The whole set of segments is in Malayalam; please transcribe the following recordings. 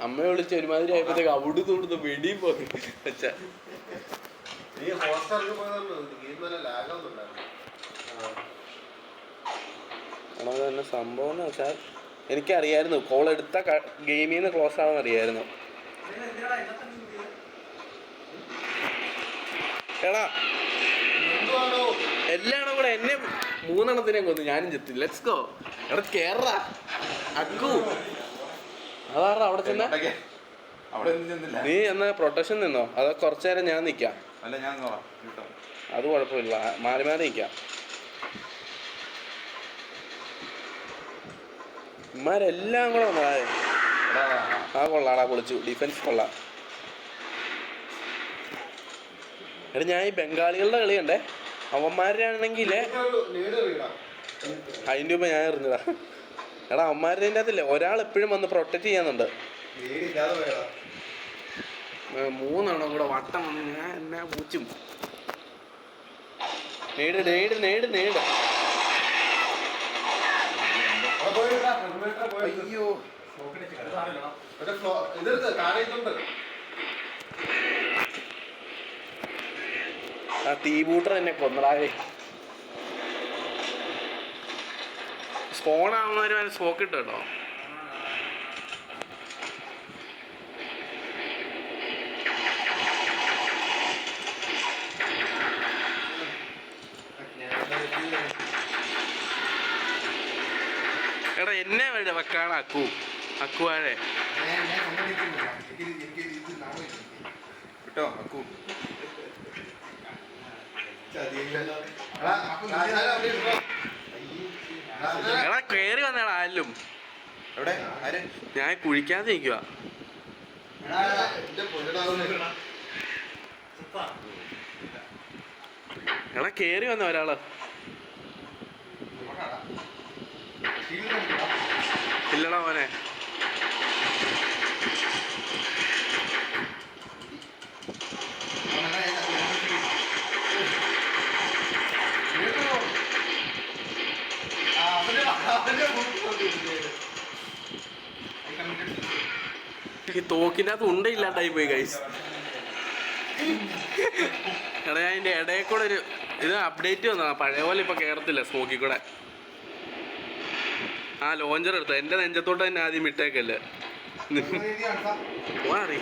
അമ്മയെ വിളിച്ച് ഒരുമാതിരി ആയപ്പോഴത്തേക്ക് അവിടുന്ന് ഇവിടുന്ന് വെടിയും പോയി വെച്ചാ തന്നെ സംഭവം എന്ന് വെച്ചാൽ എനിക്കറിയായിരുന്നു കോൾ എടുത്ത ഗെയിമിൽ നിന്ന് ക്ലോസ് ആവാൻ അറിയായിരുന്നു. എടാ എല്ലാണോ കൂടെ എന്നെ 3 എണ്ണത്തിനെ കൊന്നു, ഞാനും ചെത്തി. Let's go. എടാ കേറാ അക്കു. അതാറാ അവിടെ ചെന്ന നീ എന്നാ പ്രൊട്ടക്ഷൻ നിന്നോ അതോ കുറച്ചു നേരം ഞാൻ നിക്കാം? അത് കുഴപ്പമില്ല, മാറി മാറി നിക്കാം. ഇമാരെല്ലാം കൂടെ വന്നടാ. ആ കൊള്ളാടാ, പൊളിച്ചു. ഡിഫൻസ് കൊള്ളാം. എടാ ഞാൻ ഈ ബംഗാളികളുടെ കളി കണ്ടേ, അവന്മാരാണെങ്കിൽ അതിൻ്റെ മുമ്പ് ഞാൻ എറിഞ്ഞതാ. എടാ അവന്മാരുടെ അകത്തില്ലേ ഒരാൾ എപ്പോഴും വന്ന് പ്രൊട്ടക്ട് ചെയ്യാന്നുണ്ട്. 3 എണ്ണം കൂടെ വട്ടം വന്ന് ഞാൻ എന്നാ പൂച്ചും. നേട് നേട് നേട് നേട്. അയ്യോ ആ തീ ബൂട്ടർ എന്നെ കൊന്നടാവേ. സ്പോൺ ആവുന്നവര് വരെ സ്പോക്ക് ഇട്ട് കേട്ടോ. എടാ എന്നെ വേണ്ട വെക്കാണ് അക്കു. അക്കുവാഴെ കേട്ടോ അക്കു. എടാ കേറി വന്നേടാ ആരും. ഞാൻ കുഴിക്കാതെ നിൽക്കുക. എടാ കേറി വന്ന ഒരാള്. ഇല്ലടാ മോനെ. ഈ തോക്കിനകത്ത് ഉണ്ടയില്ലാണ്ടായി പോയി ഗൈസ്. എടാ ഞാൻ അതിൻ്റെ ഇടയിൽ കൂടെ ഒരു ഇത് അപ്ഡേറ്റ് വന്നതാ. പഴയ പോലെ ഇപ്പൊ കേറത്തില്ല സ്മോക്കിൽ കൂടെ. ആ ലോഞ്ചർ എടുത്ത എൻ്റെ നെഞ്ചത്തോട്ട് തന്നെ ആദ്യം ഇട്ടേക്കല്ലേ. മാറി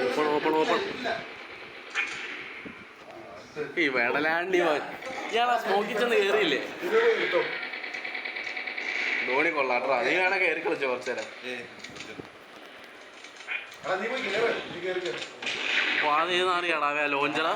ഓപ്പൺ ഓപ്പൺ ഓപ്പൺ. ഈ വെടലാണ്ടി ഇയാളാ സ്മോക്കിൽ ചെന്ന് കയറിയില്ലേ? ധോണി കൊള്ളാട്ടോ. നീ വേണേ കയറി കളിച്ചോ കുറച്ചു നേരം. വാതേന്ന് അറിയാടാ ലോഞ്ചറാ.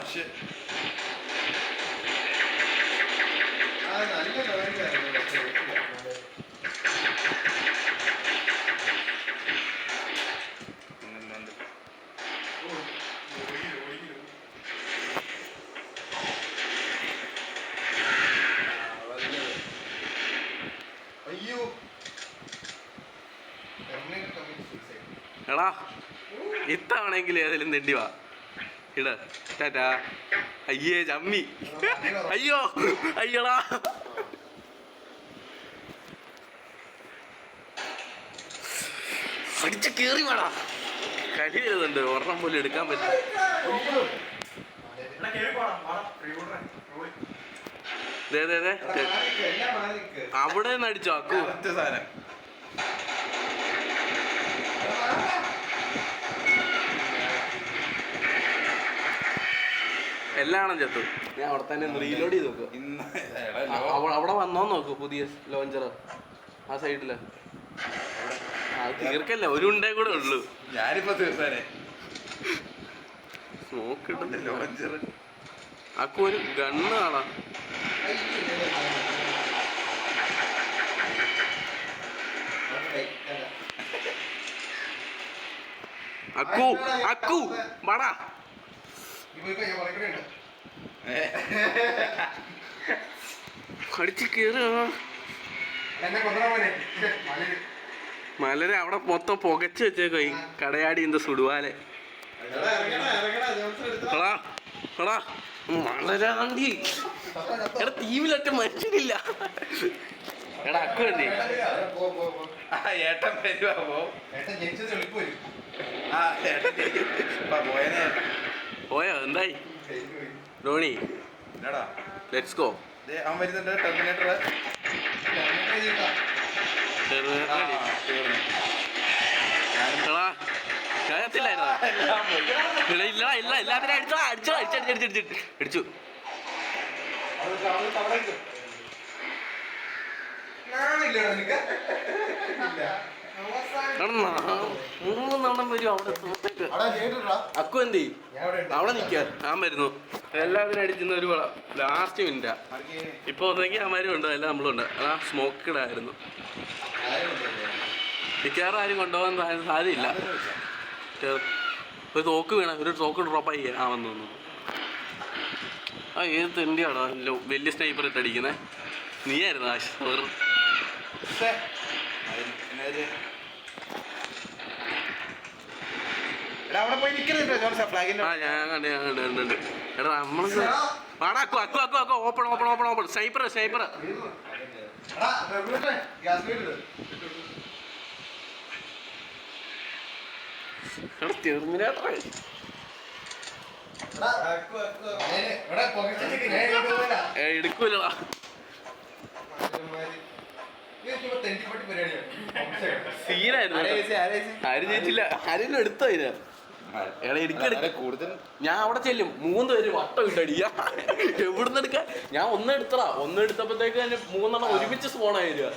എടാ ഇത്തവണെങ്കിലും ഏതെങ്കിലും തെണ്ടി വാ ഇട. ടാറ്റാ. അയ്യേ ചമ്മി. അയ്യോ അയ്യടാ. അടിച്ച് കേറി വേടാ. കടി വരുന്നുണ്ട്. ഒരെണ്ണം പോലും എടുക്കാൻ പറ്റും. അവിടെ നിന്ന് അടിച്ചോ അക്കു. എല്ലാണോ ചത്തു. ഞാൻ അവിടെ തന്നെ റീലോഡ് ചെയ്ത് നോക്കുക. അവിടെ വന്നോന്ന് നോക്കൂ പുതിയ ലോഞ്ചർ ആ സൈഡില്. അത് തീർക്കല്ല, ഒരു ഉണ്ടേ കൂടെ ഉള്ളു. ഞാനിപ്പോ സ്മോക്ക് ഇടുന്ന ലോഞ്ചർ. അക്കു ഒരു ഗണ്ണ് കാണാം. അക്കു അക്കു വാടാ. കടിച്ച് കേറുക. മലര് അവിടെ മൊത്തം പുകച്ച് വെച്ചേക്കോ ഈ കടയാടി എന്ത് സുടുവാലെ. എടാ എടാ വളരാണ്ടി എടാ ടീമിലൊറ്റ മനുഷ്യനില്ല. എടാ അക്കു എന്തി ഏട്ടൻ വരുവാ പോയോ? എന്തായി ധോണി? Let's go. അവൻ വരുന്നുണ്ട്. ടെർമിനേറ്റർ അടിച്ചു. മൂന്നെണ്ണം വരും അവിടെ. അക്കു എന്തി അവിടെ നിക്ക? ഞാൻ വരുന്നു. എല്ലാത്തിനും അടിച്ചിരുന്ന ഒരു ലാസ്റ്റ് മിനിറ്റാ. ഇപ്പൊ ഒന്നെങ്കിൽ അമാരും ഉണ്ട്, എല്ലാം നമ്മളും ഉണ്ട്. അതാ സ്മോക്കഡ് ആയിരുന്നു. മിക്കവാറും ആരും കൊണ്ടുപോകാൻ സാധ്യതയില്ല. ഒരു തോക്ക് വീണ, ഒരു തോക്ക് ഡ്രോപ്പായി വന്നു. ആ ഏത് തെണ്ടിയാണോ വലിയ സ്നൈപ്പർ ഇട്ട് അടിക്കുന്നത്? നീയായിരുന്നു ആശ. ആ ഞാൻ കണ്ട്. എടാ നമ്മള് ഓപ്പൺ സ്നൈപ്പർ ടെർമിനേറ്റർ എടുക്കൂലടാ. സീനായിരുന്നു. ആരും ജയിച്ചില്ല. ആരെങ്കിലും എടുത്തോ ഇത്? എടാ കൂടുതൽ ഞാൻ അവിടെ ചെല്ലും. 3 പേര് വട്ടം ഇട്ടടിയാ. എവിടുന്ന് എടുക്കാൻ? ഞാൻ ഒന്നെടുത്തപ്പോഴത്തേക്ക് തന്നെ 3 ഒരുമിച്ച് സ്പോണായി വരിക.